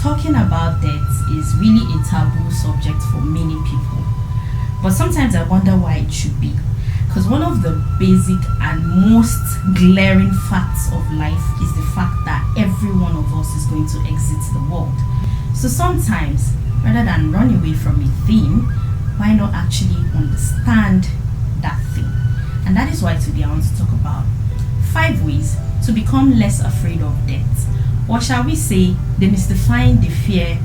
talking about death is really a taboo subject for many people. But sometimes I wonder why it should be. Because one of the basic and most glaring facts of life is the fact that every one of us is going to exit the world. So sometimes, rather than run away from a thing, why not actually understand that thing? And that is why today I want to talk about 5 ways to become less afraid of death. Or shall we say, demystifying the fear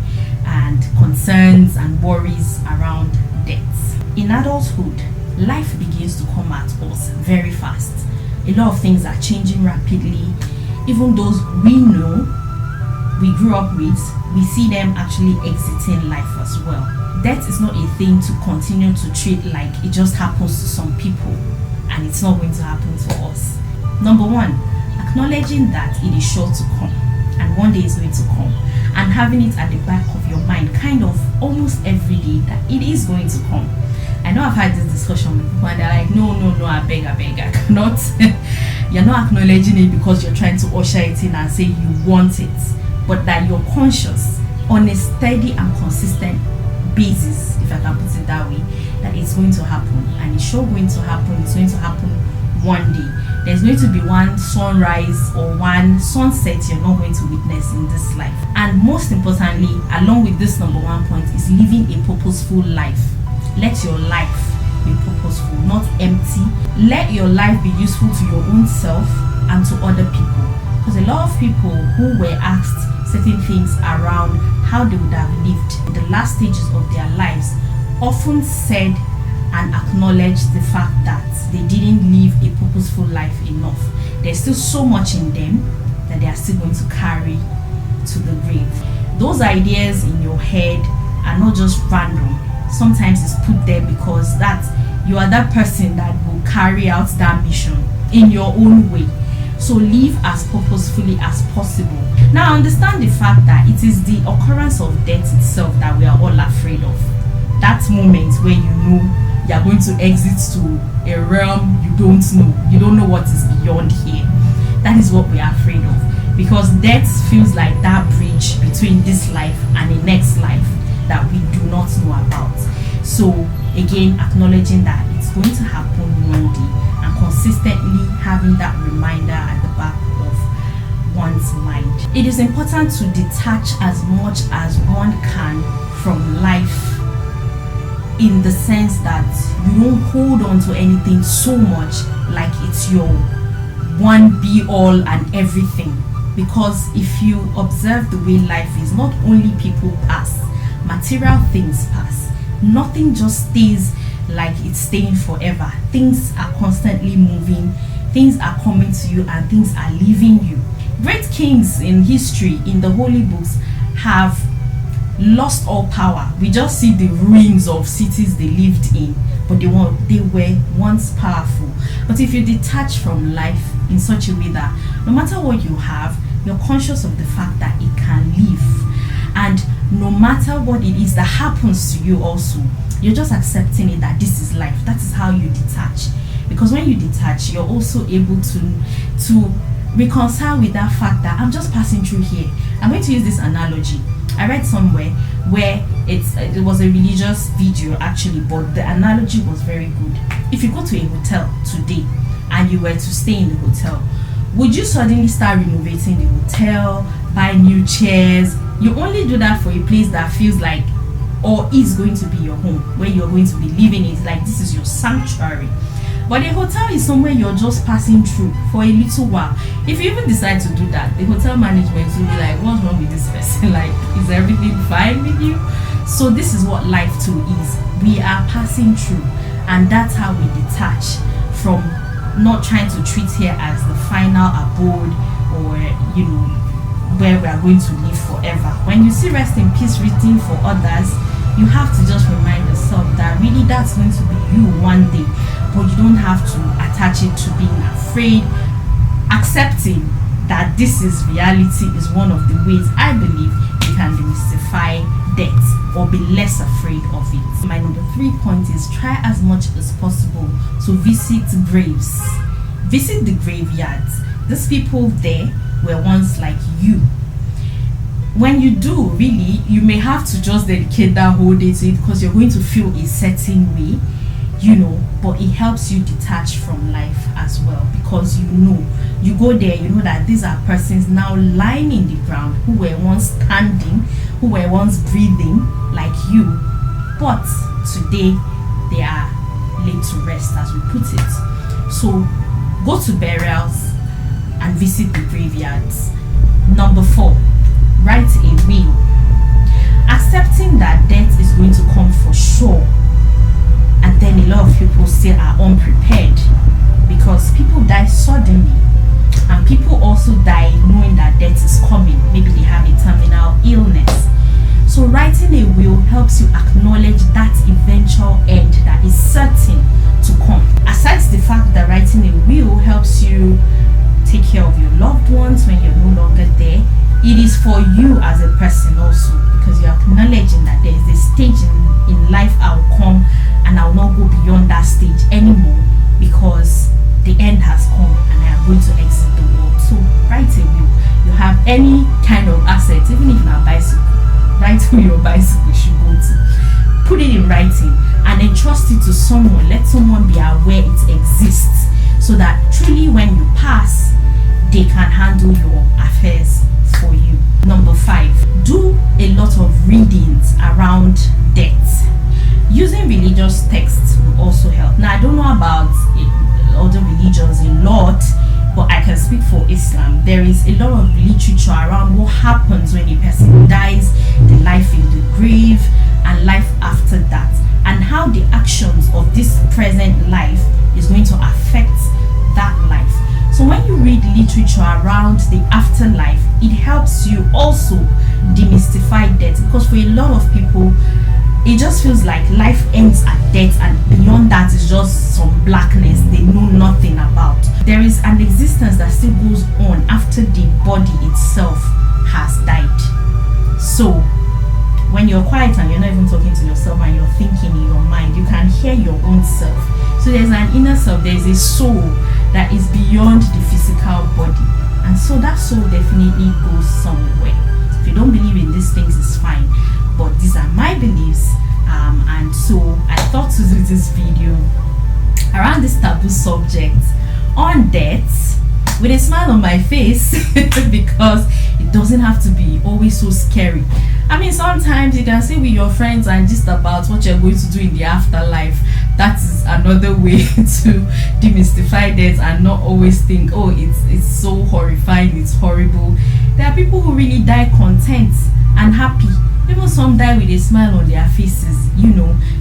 and concerns and worries around death. In adulthood, life begins to come at us very fast. A lot of things are changing rapidly. Even those we know, we grew up with, we see them actually exiting life as well. Death is not a thing to continue to treat like it just happens to some people and it's not going to happen to us. Number 1, acknowledging that it is sure to come and one day it's going to come, and having it at the back of your mind kind of almost every day that it is going to come. I know I've had this discussion with people and they're like, no, I beg, I cannot. You're not acknowledging it because you're trying to usher it in and say you want it, but that you're conscious on a steady and consistent basis, if I can put it that way, that it's going to happen, and it's sure going to happen. It's going to happen one day. There's going to be one sunrise or one sunset you're not going to witness in this life. And most importantly, along with this number 1 point, is living a purposeful life. Let your life be purposeful, not empty. Let your life be useful to your own self and to other people. Because a lot of people who were asked certain things around how they would have lived in the last stages of their lives often said and acknowledged the fact that they didn't live a purposeful life enough. There's still so much in them that they are still going to carry to the grave. Those ideas in your head are not just random. Sometimes it's put there because that you are that person that will carry out that mission in your own way. So live as purposefully as possible. Now understand the fact that it is the occurrence of death itself that we are all afraid of. That moment where you know you are going to exit to a realm you don't know. You don't know what is beyond here. That is what we are afraid of. Because death feels like that bridge between this life and the next life that we do not know about. So again, acknowledging that it's going to happen one day and consistently having that reminder at the back of one's mind. It is important to detach as much as one can from life, in the sense that you don't hold on to anything so much like it's your one be all and everything. Because if you observe the way life is, not only people pass, material things pass. Nothing just stays like it's staying forever. Things are constantly moving, things are coming to you and things are leaving you. Great kings in history, in the holy books, have lost all power. We just see the ruins of cities they lived in, but they were once powerful. But if you detach from life in such a way that no matter what you have, you're conscious of the fact that it can live, and no matter what it is that happens to you also, you're just accepting it that this is life. That is how you detach. Because when you detach, you're also able to reconcile with that fact that I'm just passing through here. I'm going to use this analogy. I read somewhere where it was a religious video actually, but the analogy was very good. If you go to a hotel today and you were to stay in the hotel, would you suddenly start renovating the hotel, buy new chairs? You only do that for a place that feels like or is going to be your home, where you're going to be living. It like this is your sanctuary. But a hotel is somewhere you're just passing through for a little while. If you even decide to do that, the hotel management will be like, what's wrong with this person? Like, is everything fine with you? So this is what life too is. We are passing through, and that's how we detach from not trying to treat here as the final abode, or where we are going to live forever. When you see rest in peace written for others, you have to just remind yourself that really that's going to be you one day. But you don't have to attach it to being afraid. Accepting that this is reality is one of the ways I believe you can demystify death or be less afraid of it. My number 3 point is try as much as possible to visit graves. Visit the graveyards. These people there were once like you. when you do, really, you may have to just dedicate that whole day to it because you're going to feel a certain way, but it helps you detach from life as well, because you go there, that these are persons now lying in the ground who were once standing, who were once breathing like you, but today they are laid to rest, as we put it. So go to burials and visit the graveyards. Number 4, write a will. Accepting that death is going to come for sure, and then a lot of people still are unprepared, because people die suddenly, and people also die knowing that death is coming. Maybe they have a terminal illness. So writing a will helps you acknowledge that eventual end that is certain to come. Aside the fact that writing a will helps you take care of your loved ones when you're no longer there, it is for you as a person also, because you're acknowledging that there is a stage in life I'll come and I'll not go beyond that stage anymore, because the end has come and I am going to exit the world. So write a will. You have any kind of asset, even if not a bicycle, write who your bicycle should go to. Put it in writing and entrust it to someone. Let someone be aware it exists, so that truly when you pass, they can handle your affairs for you. Number 5, do a lot of readings around death. Using religious texts will also help. Now, I don't know about other religions a lot, but I can speak for Islam. There is a lot of literature around what happens when a person dies, the life in the grave, and life after that, and how the actions of this present life is going to affect that life. So when you read literature around the afterlife, it helps you also demystify death, because for a lot of people, it just feels like life ends at death, and beyond that is just some blackness they know nothing about. There is an existence that still goes on after the body itself has died. So when you're quiet and you're not even talking to yourself and you're thinking in your mind, you can hear your own self. So there's an inner self, there's a soul that is beyond the physical body, and so that soul definitely goes somewhere. If you don't believe in these things, it's fine, but these are my beliefs, and so I thought to do this video around this taboo subject on death with a smile on my face because it doesn't have to be always so scary. I mean, sometimes you can sit with your friends and just about what you're going to do in the afterlife. That is another way to demystify death and not always think, oh, it's so horrifying, it's horrible. There are people who really die content and happy. Even some die with a smile on their faces,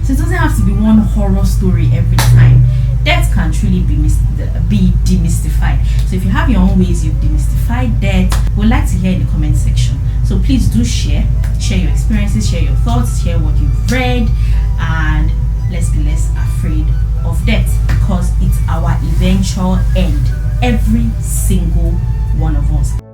So it doesn't have to be one horror story every time. Death can truly be demystified. So if you have your own ways you've demystified death, we'd like to hear in the comment section. So please do share your experiences, share your thoughts, share what you've read, and let's be less afraid of death, because it's our eventual end, every single one of us.